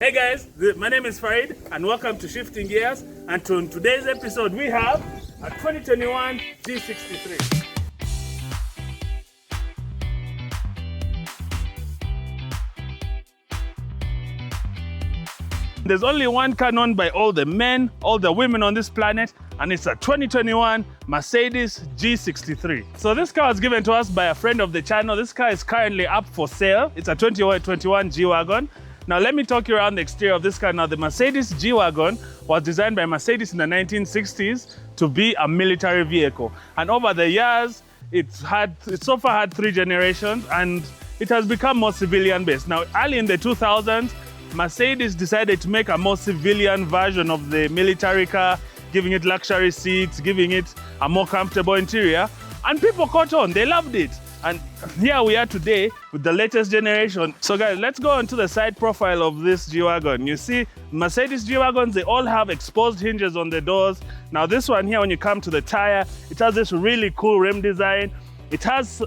Hey guys, my name is Farid and welcome to Shifting Gears, and in today's episode we have a 2021 G63. There's only one car known by all the men, all the women on this planet, and it's a 2021 Mercedes G63. So this car was given to us by a friend of the channel. This car is currently up for sale. It's a 2021 G-Wagon. Now let me talk you around the exterior of this car. Now the Mercedes G-Wagon was designed by Mercedes in the 1960s to be a military vehicle. And over the years, it so far had 3 generations and it has become more civilian based. Now early in the 2000s, Mercedes decided to make a more civilian version of the military car, giving it luxury seats, giving it a more comfortable interior, and people caught on, they loved it. And here we are today with the latest generation. So guys, let's go on to the side profile of this G-Wagon. You see, Mercedes G-Wagons, they all have exposed hinges on the doors. Now this one here, when you come to the tire, it has this really cool rim design. It has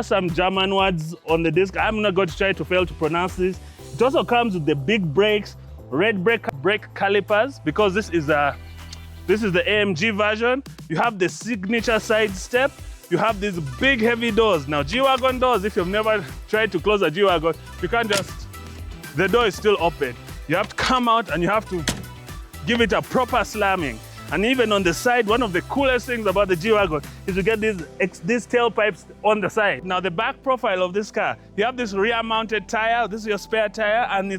some German words on the disc. I'm not going to try to fail to pronounce this. It also comes with the big brakes, red brake calipers, because this is the AMG version. You have the signature side step. You have these big heavy doors. Now G-Wagon doors, if you've never tried to close a G-Wagon, you can't just, the door is still open. You have to come out and you have to give it a proper slamming. And even on the side, one of the coolest things about the G-Wagon is you get these tailpipes on the side. Now the back profile of this car, you have this rear mounted tire. This is your spare tire, and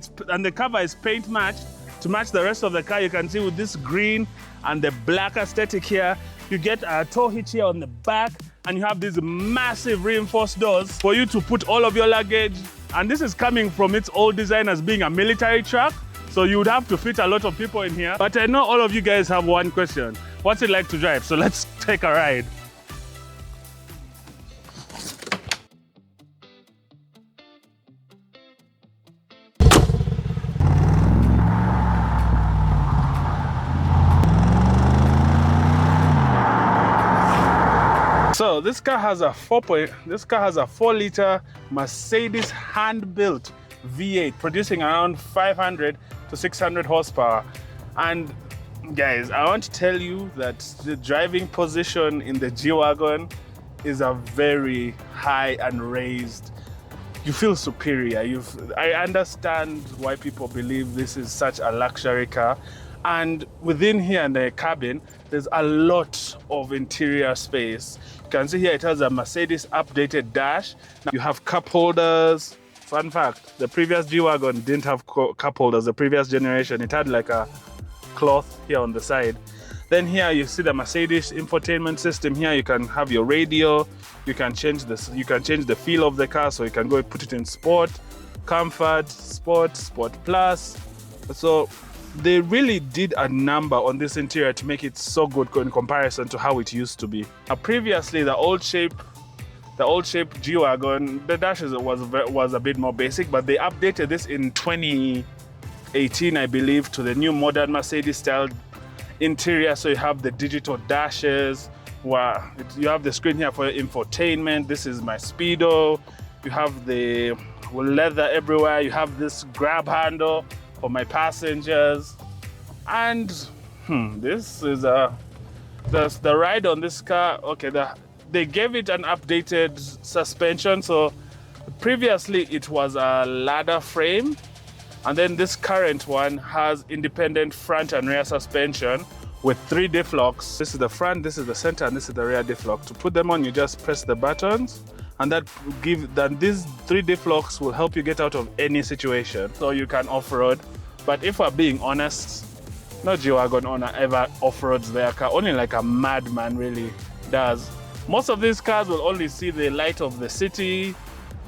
the cover is paint matched to match the rest of the car. You can see with this green and the black aesthetic here. You get a tow hitch here on the back, and you have these massive reinforced doors for you to put all of your luggage. And this is coming from its old design as being a military truck. So you would have to fit a lot of people in here. But I know all of you guys have one question. What's it like to drive? So let's take a ride. So this car has a 4-liter Mercedes hand-built V8 producing around 500 to 600 horsepower. And guys, I want to tell you that the driving position in the G-Wagon is a very high and raised. You feel superior. I understand why people believe this is such a luxury car. And within here in the cabin, there's a lot of interior space. You can see here it has a Mercedes updated dash. Now you have cup holders. Fun fact, the previous G-Wagon didn't have cup holders. The previous generation, it had like a cloth here on the side. Then here you see the Mercedes infotainment system. Here you can have your radio. You can change this. You can change the feel of the car, so you can go put it in sport, comfort, sport plus. So they really did a number on this interior to make it so good in comparison to how it used to be. Now, previously, the old shape G-Wagon, the dashes was a bit more basic, but they updated this in 2018, I believe, to the new modern Mercedes style interior. So you have the digital dashes, where you have the screen here for infotainment. This is my speedo. You have the leather everywhere. You have this grab handle for my passengers. And this is the ride on this car. Okay, they gave it an updated suspension. So previously it was a ladder frame, and then this current one has independent front and rear suspension with 3 diff locks. This is the front, this is the center, and this is the rear diff lock. To put them on, you just press the buttons, and these 3 diff locks will help you get out of any situation, so you can off-road. But if we're being honest, no G-Wagon owner ever off-roads their car. Only like a madman really does. Most of these cars will only see the light of the city,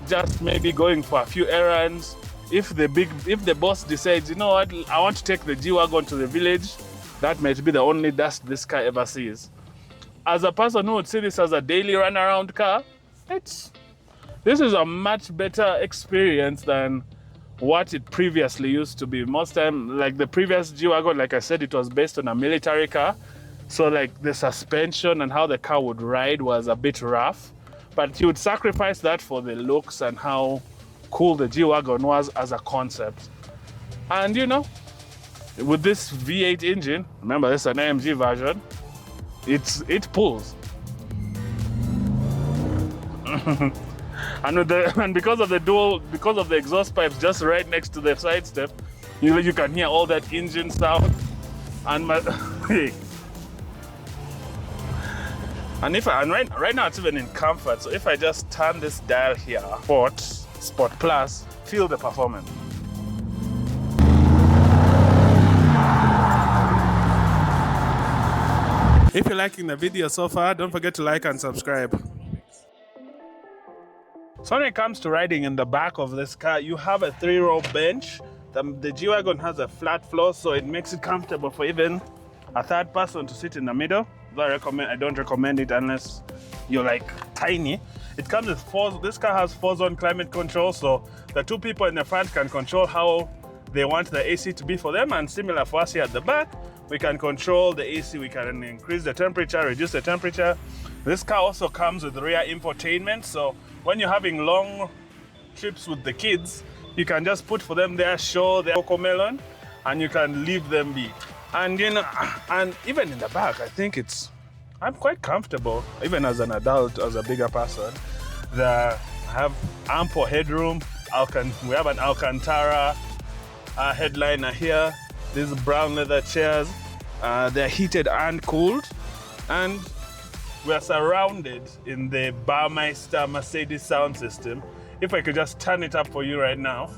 just maybe going for a few errands. If the boss decides, you know what, I want to take the G-Wagon to the village, that might be the only dust this car ever sees. As a person who would see this as a daily run-around car, this is a much better experience than what it previously used to be. Most time, like the previous G-Wagon, like I said, it was based on a military car. So like the suspension and how the car would ride was a bit rough, but you would sacrifice that for the looks and how cool the G-Wagon was as a concept. And you know, with this V8 engine, remember this is an AMG version, it pulls. And because of the exhaust pipes just right next to the side step, you can hear all that engine sound. And right now it's even in comfort. So if I just turn this dial here, Sport Plus, feel the performance. If you're liking the video so far, don't forget to like and subscribe. So when it comes to riding in the back of this car, you have a 3-row bench. The G-Wagon has a flat floor, so it makes it comfortable for even a third person to sit in the middle. I don't recommend it unless you're like tiny. It comes with this car has 4-zone climate control, so the 2 people in the front can control how they want the AC to be for them, and similar for us here at the back, we can control the AC. We can increase the temperature, reduce the temperature. This car also comes with rear infotainment, so when you're having long trips with the kids, you can just put for them their show, their Cocomelon, and you can leave them be. And you know, and even in the back, I think I'm quite comfortable, even as an adult, as a bigger person. I have ample headroom. We have an Alcantara headliner here. These brown leather chairs, they're heated and cooled, and we're surrounded in the Baumeister Mercedes sound system. If I could just turn it up for you right now.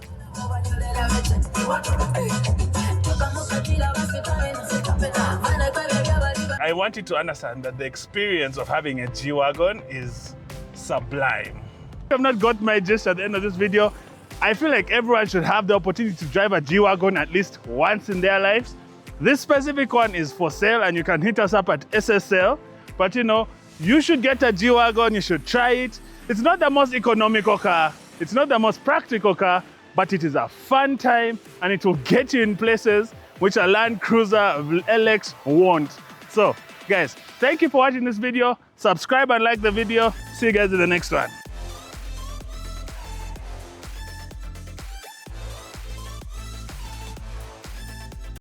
I want you to understand that the experience of having a G-Wagon is sublime. If I've not got my gist at the end of this video, I feel like everyone should have the opportunity to drive a G-Wagon at least once in their lives. This specific one is for sale, and you can hit us up at SSL. But you know, you should get a G-Wagon, you should try it. It's not the most economical car, it's not the most practical car, but it is a fun time, and it will get you in places which a Land Cruiser LX won't. So guys, thank you for watching this video. Subscribe and like the video. See you guys in the next one.